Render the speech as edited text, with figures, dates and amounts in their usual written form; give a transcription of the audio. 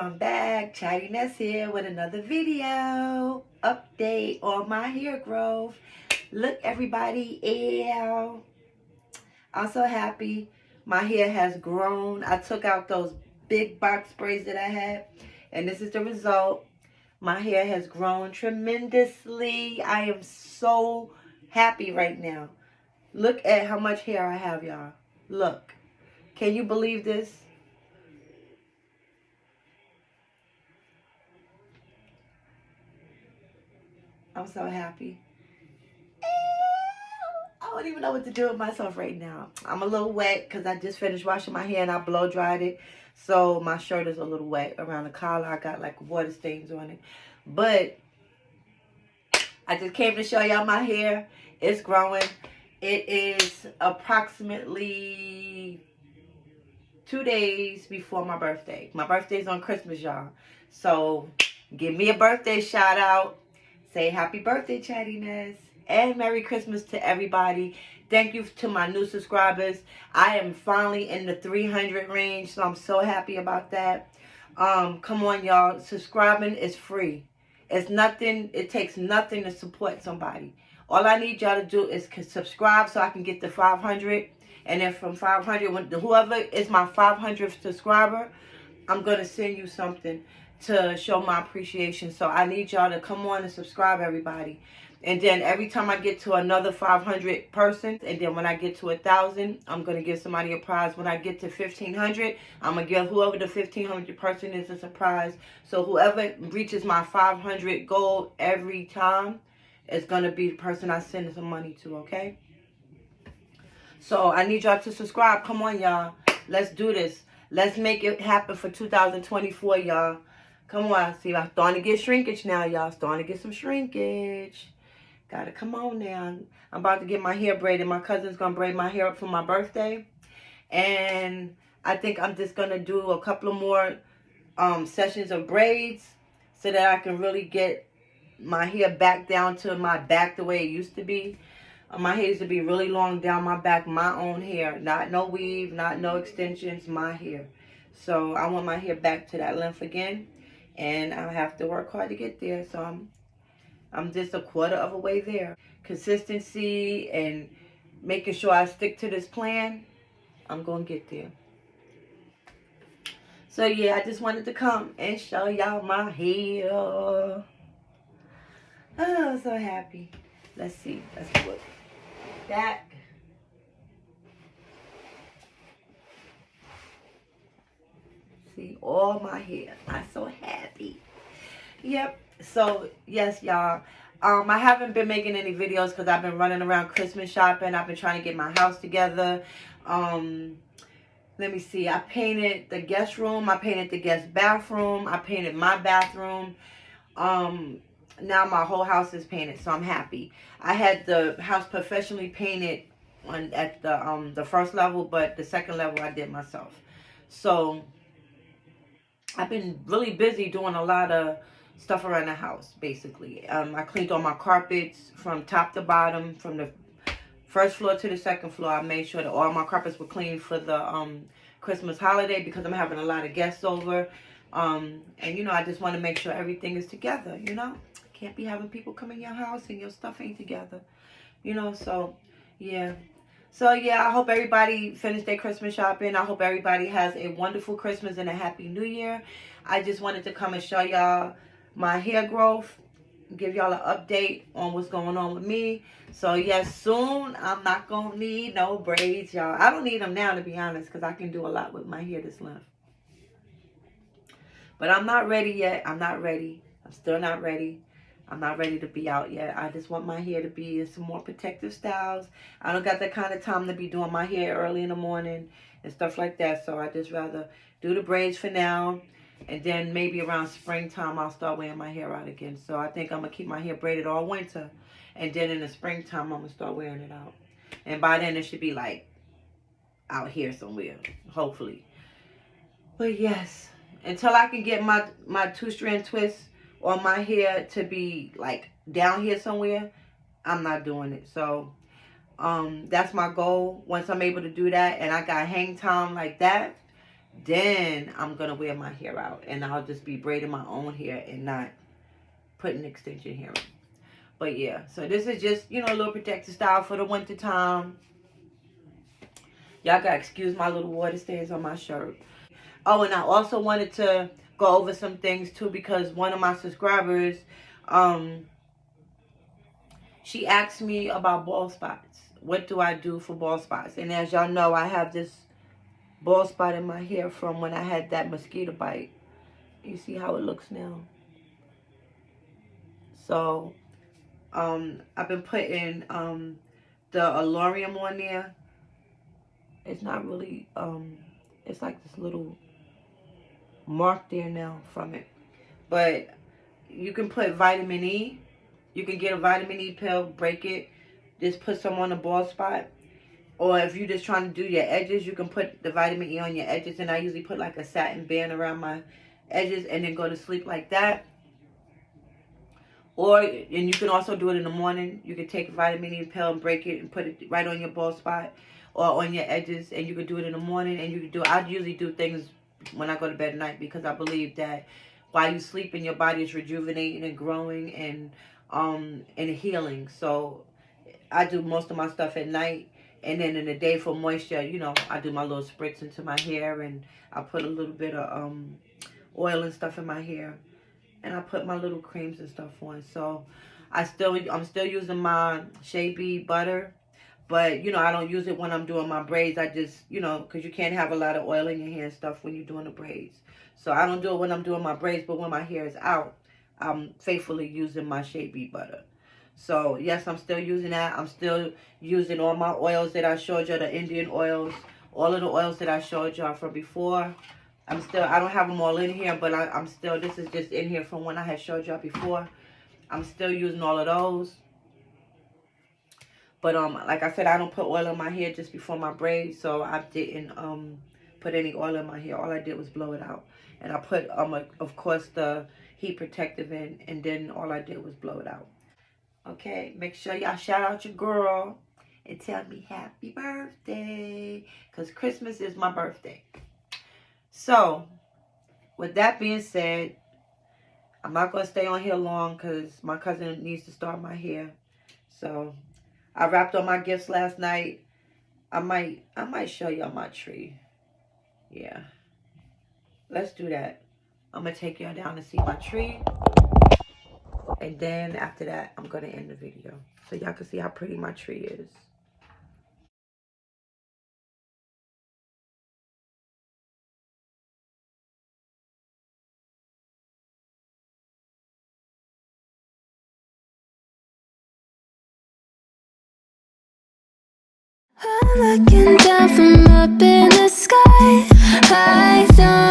I'm back. Chatty-Ness here with another video update on my hair growth. Look, everybody, ew. I'm so happy. My hair has grown. I took out those big box braids that I had, and this is the result. My hair has grown tremendously. I am so happy right now. Look at how much hair I have, y'all. Look. Can you believe this? I'm so happy. I don't even know what to do with myself right now. I'm a little wet because I just finished washing my hair and I blow dried it. So my shirt is a little wet around the collar. I got like water stains on it. But I just came to show y'all my hair. It's growing. It is approximately 2 days before my birthday. My birthday's on Christmas, y'all. So give me a birthday shout out. Say happy birthday, Chatty-Ness. And Merry Christmas to everybody. Thank you to my new subscribers. I am finally in the 300 range, so I'm so happy about that. Come on, y'all. Subscribing is free. It's nothing. It takes nothing to support somebody. All I need y'all to do is subscribe so I can get to 500. And then from 500, whoever is my 500th subscriber, I'm going to send you something to show my appreciation. So I need y'all to come on and subscribe, everybody. And then every time I get to another 500 persons, and then when I get to 1,000, I'm going to give somebody a prize. When I get to 1,500, I'm going to give whoever the 1,500 person is a surprise. So whoever reaches my 500 goal every time is going to be the person I send some money to, okay? So I need y'all to subscribe. Come on, y'all. Let's do this. Let's make it happen for 2024, y'all. Come on. See, I'm starting to get shrinkage now, y'all. Starting to get some shrinkage. Gotta come on now. I'm about to get my hair braided. My cousin's gonna braid my hair up for my birthday. And I think I'm just gonna do a couple of more sessions of braids so that I can really get my hair back down to my back the way it used to be. My hair used to be really long down my back, my own hair. Not no weave, not no extensions, my hair. So I want my hair back to that length again. And I have to work hard to get there. So I'm just a quarter of a way there. Consistency and making sure I stick to this plan, I'm going to get there. So yeah, I just wanted to come and show y'all my hair. Oh, I'm so happy. Let's see. Let's look back. See all my hair. I'm so happy. Yep. So yes, y'all. I haven't been making any videos because I've been running around Christmas shopping. I've been trying to get my house together. Let me see. I painted the guest room. I painted the guest bathroom. I painted my bathroom. Now my whole house is painted, so I'm happy. I had the house professionally painted at the first level, but the second level I did myself. So I've been really busy doing a lot of stuff around the house, basically. I cleaned all my carpets from top to bottom, from the first floor to the second floor. I made sure that all my carpets were clean for the Christmas holiday because I'm having a lot of guests over. And, you know, I just want to make sure everything is together, you know. Can't be having people come in your house and your stuff ain't together, you know. So, yeah. So, yeah, I hope everybody finished their Christmas shopping. I hope everybody has a wonderful Christmas and a Happy New Year. I just wanted to come and show y'all my hair growth, give y'all an update on what's going on with me. So yes, soon I'm not gonna need no braids, y'all. I don't need them now, to be honest, because I can do a lot with my hair this length. But I'm not ready yet. I'm not ready. I'm still not ready. I'm not ready to be out yet. I just want my hair to be in some more protective styles. I don't got that kind of time to be doing my hair early in the morning and stuff like that. So I just rather do the braids for now. And then maybe around springtime, I'll start wearing my hair out again. So I think I'm going to keep my hair braided all winter. And then in the springtime, I'm going to start wearing it out. And by then, it should be like out here somewhere, hopefully. But yes, until I can get my two-strand twist on my hair to be like down here somewhere, I'm not doing it. So that's my goal. Once I'm able to do that and I got hang time like that, then I'm going to wear my hair out. And I'll just be braiding my own hair and not putting extension hair in. But yeah, so this is just, you know, a little protective style for the winter time. Y'all gotta excuse my little water stains on my shirt. Oh, and I also wanted to go over some things too, because one of my subscribers, she asked me about bald spots. What do I do for bald spots? And as y'all know, I have this bald spot in my hair from when I had that mosquito bite. You see how it looks now? So, I've been putting the Alorium on there. It's not really, it's like this little mark there now from it. But you can put vitamin E. You can get a vitamin E pill, break it, just put some on the bald spot. Or if you're just trying to do your edges, you can put the vitamin E on your edges. And I usually put like a satin band around my edges and then go to sleep like that. Or, and you can also do it in the morning. You can take a vitamin E pill and break it and put it right on your bald spot or on your edges. And you can do it in the morning. And you can do, I usually do things when I go to bed at night, because I believe that while you sleep, your body is rejuvenating and growing and healing. So I do most of my stuff at night. And then in the day for moisture, you know, I do my little spritz into my hair, and I put a little bit of oil and stuff in my hair. And I put my little creams and stuff on. So I'm still using my Shea Bead butter. But, you know, I don't use it when I'm doing my braids. I just, you know, because you can't have a lot of oil in your hair and stuff when you're doing the braids. So I don't do it when I'm doing my braids. But when my hair is out, I'm faithfully using my Shea Bead butter. So, yes, I'm still using that. I'm still using all my oils that I showed you, the Indian oils. All of the oils that I showed y'all from before. I don't have them all in here, but I'm still, this is just in here from when I had showed y'all before. I'm still using all of those. But, like I said, I don't put oil in my hair just before my braids, so I didn't, put any oil in my hair. All I did was blow it out. And I put, of course, the heat protective in, and then all I did was blow it out. Okay, make sure y'all shout out your girl and tell me happy birthday, because Christmas is my birthday. So, with that being said, I'm not going to stay on here long because my cousin needs to start my hair. So, I wrapped all my gifts last night. I might show y'all my tree. Yeah. Let's do that. I'm going to take y'all down to see my tree. And then after that, I'm going to end the video. So y'all can see how pretty my tree is. I'm looking down from up in the sky. I don't